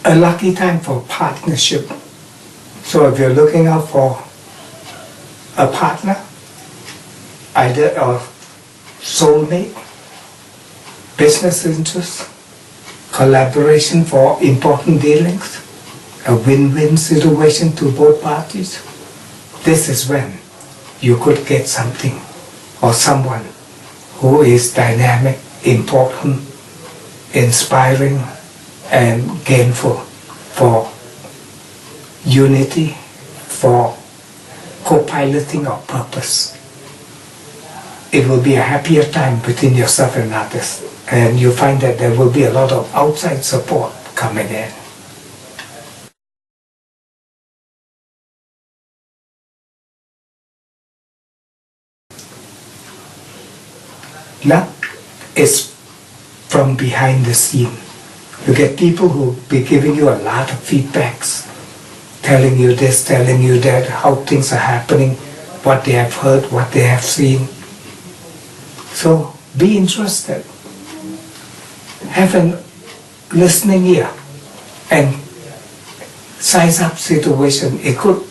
a lucky time for partnership. So if you're looking out for a partner, either a soulmate, business interest, collaboration for important dealings, a win-win situation to both parties, this is when you could get something or someone who is dynamic, important, inspiring, and gainful for unity, for co-piloting of purpose. It will be a happier time between yourself and others, and you find that there will be a lot of outside support coming in. Luck is from behind the scene. You get people who will be giving you a lot of feedbacks, telling you this, telling you that, how things are happening, what they have heard, what they have seen. So be interested. Have a listening ear and size up situation. It could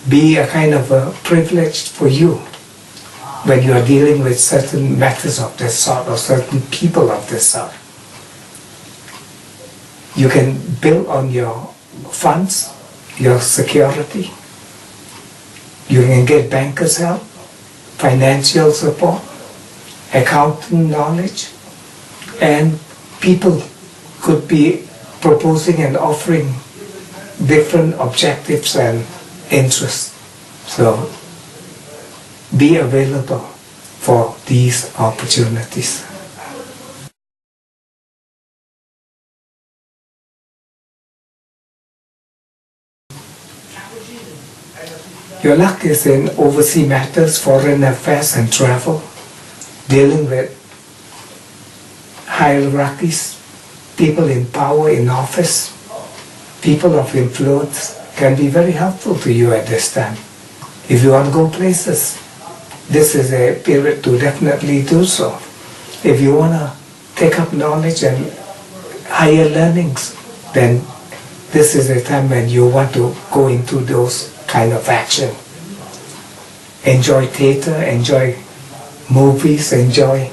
be a kind of a privilege for you when you are dealing with certain matters of this sort or certain people of this sort. You can build on your funds, your security. You can get bankers' help, financial support, accounting knowledge, and people could be proposing and offering different objectives and interests. So be available for these opportunities. Your luck is in overseas matters, foreign affairs and travel, dealing with hierarchies, people in power, in office, people of influence can be very helpful to you at this time. If you want to go places, this is a period to definitely do so. If you want to take up knowledge and higher learnings, then this is a time when you want to go into those kind of action. Enjoy theater, enjoy movies, enjoy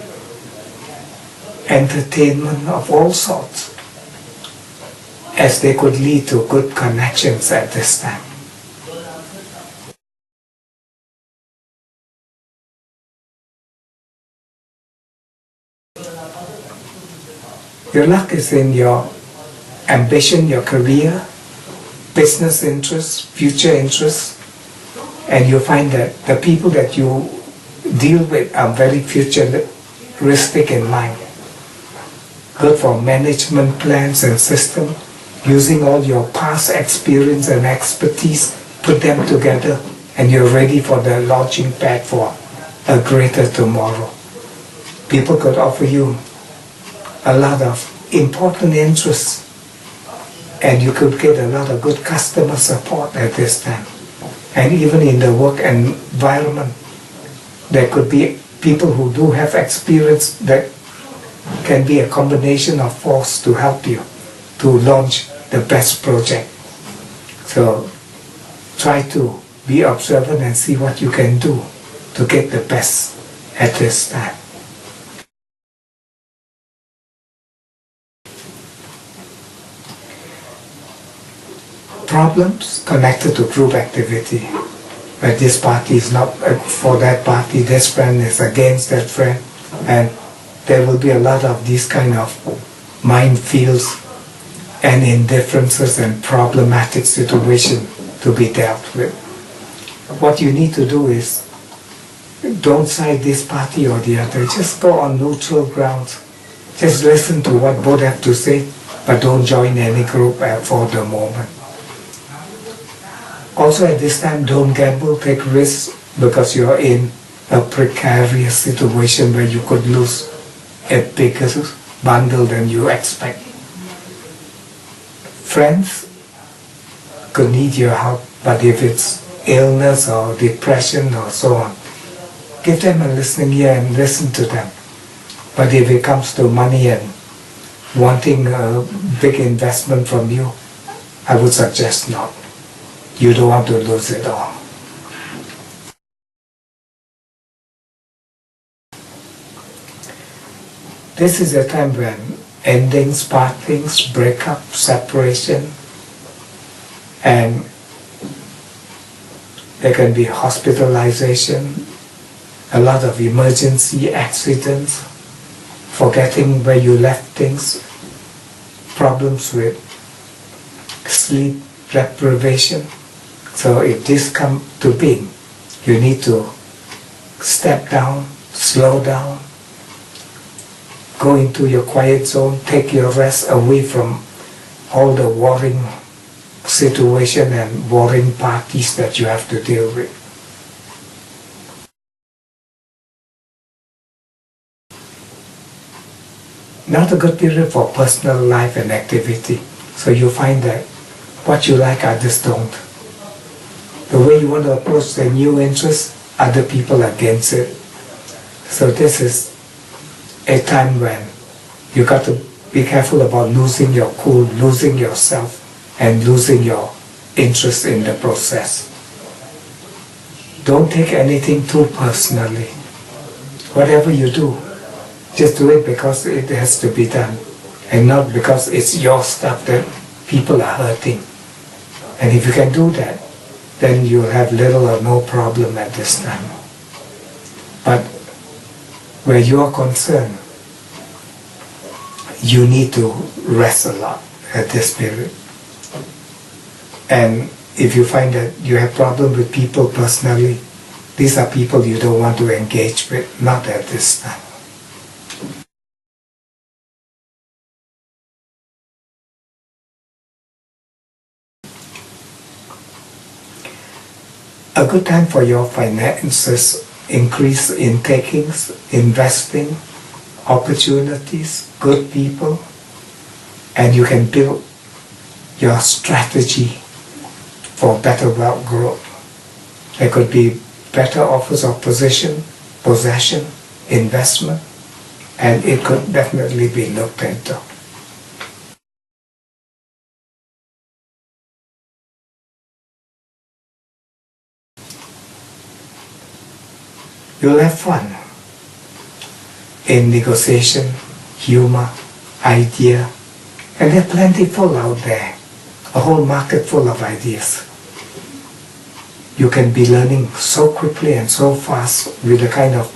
entertainment of all sorts, as they could lead to good connections at this time. Your luck is in your ambition, your career, business interests, future interests, and you find that the people that you deal with are very futuristic in mind. Good for management plans and system, using all your past experience and expertise, put them together, and you're ready for the launching pad for a greater tomorrow. People could offer you a lot of important interests, and you could get a lot of good customer support at this time. And even in the work environment, there could be people who do have experience that can be a combination of force to help you to launch the best project. So try to be observant and see what you can do to get the best at this time. Problems connected to group activity. But this party is not for that party, this friend is against that friend, and there will be a lot of these kind of minefields and indifferences and problematic situations to be dealt with. What you need to do is don't side this party or the other, just go on neutral grounds. Just listen to what both have to say, but don't join any group for the moment. Also at this time, don't gamble, take risks, because you're in a precarious situation where you could lose a bigger bundle than you expect. Friends could need your help, but if it's illness or depression or so on, give them a listening ear and listen to them. But if it comes to money and wanting a big investment from you, I would suggest not. You don't want to lose it all. This is a time when endings, partings, breakup, separation, and there can be hospitalization, a lot of emergency accidents, forgetting where you left things, problems with sleep deprivation. So if this comes to being, you need to step down, slow down, go into your quiet zone, take your rest away from all the warring situation and warring parties that you have to deal with. Not a good period for personal life and activity. So you find that what you like, others don't. The way you want to approach the new interest, other people are against it. So this is a time when you got to be careful about losing your cool, losing yourself, and losing your interest in the process. Don't take anything too personally. Whatever you do, just do it because it has to be done, and not because it's your stuff that people are hurting. And if you can do that, then you'll have little or no problem at this time. But where you are concerned, you need to rest a lot at this period. And if you find that you have problems with people personally, these are people you don't want to engage with, not at this time. A good time for your finances, increase in takings, investing, opportunities, good people, and you can build your strategy for better wealth growth. There could be better offers of position, possession, investment, and it could definitely be looked into. You'll have fun in negotiation, humor, idea, and they're plentiful out there, a whole market full of ideas. You can be learning so quickly and so fast with the kind of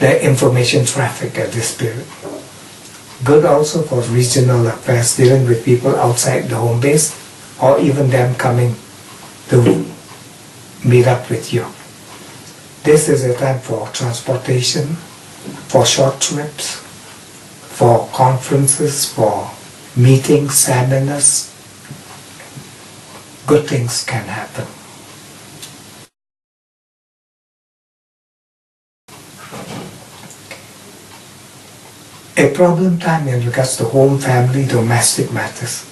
the information traffic at this period. Good also for regional affairs, dealing with people outside the home base, or even them coming to meet up with you. This is a time for transportation, for short trips, for conferences, for meetings, seminars. Good things can happen. A problem time in regards to home, family, domestic matters.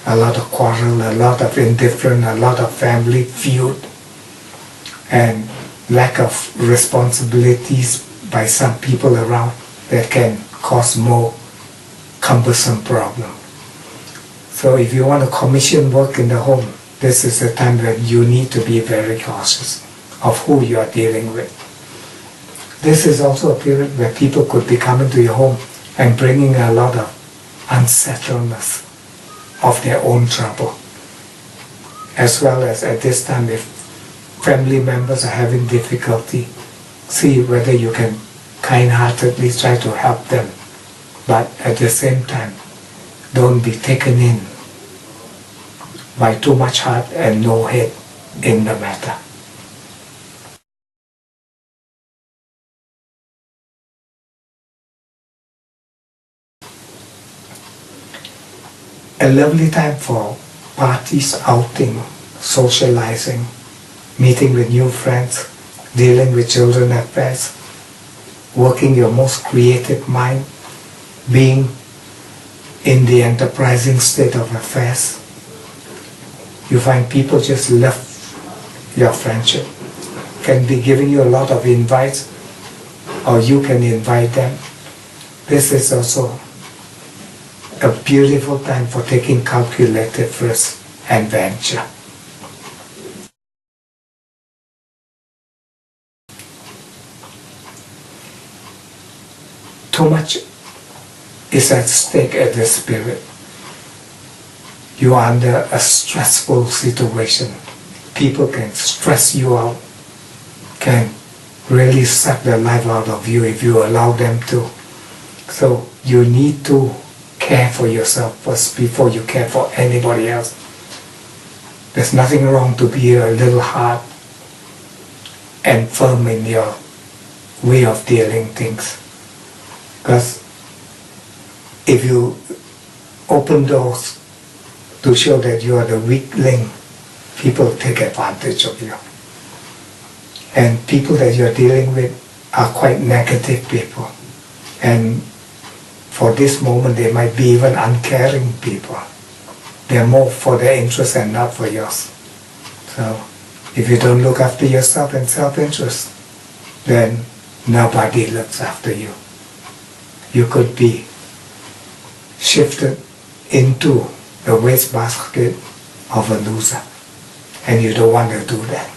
A lot of quarrel, a lot of indifference, a lot of family feud, and lack of responsibilities by some people around that can cause more cumbersome problem. So if you want to commission work in the home, this is a time when you need to be very cautious of who you are dealing with. This is also a period where people could be coming to your home and bringing a lot of unsettledness of their own trouble. As well as at this time, if family members are having difficulty, see whether you can kind-heartedly try to help them. But at the same time, don't be taken in by too much heart and no head in the matter. A lovely time for parties, outing, socializing, meeting with new friends, dealing with children affairs, working your most creative mind, being in the enterprising state of affairs. You find people just love your friendship, can be giving you a lot of invites, or you can invite them. This is also a beautiful time for taking calculated risk and venture. Too much is at stake at the spirit. You are under a stressful situation. People can stress you out, can really suck the life out of you if you allow them to. So you need to care for yourself first before you care for anybody else. There's nothing wrong to be a little hard and firm in your way of dealing things. Because if you open doors to show that you are the weak link, people take advantage of you. And people that you're dealing with are quite negative people. And for this moment, they might be even uncaring people. They're more for their interest and not for yours. So if you don't look after yourself and self-interest, then nobody looks after you. You could be shifted into the wastebasket of a loser. And you don't want to do that.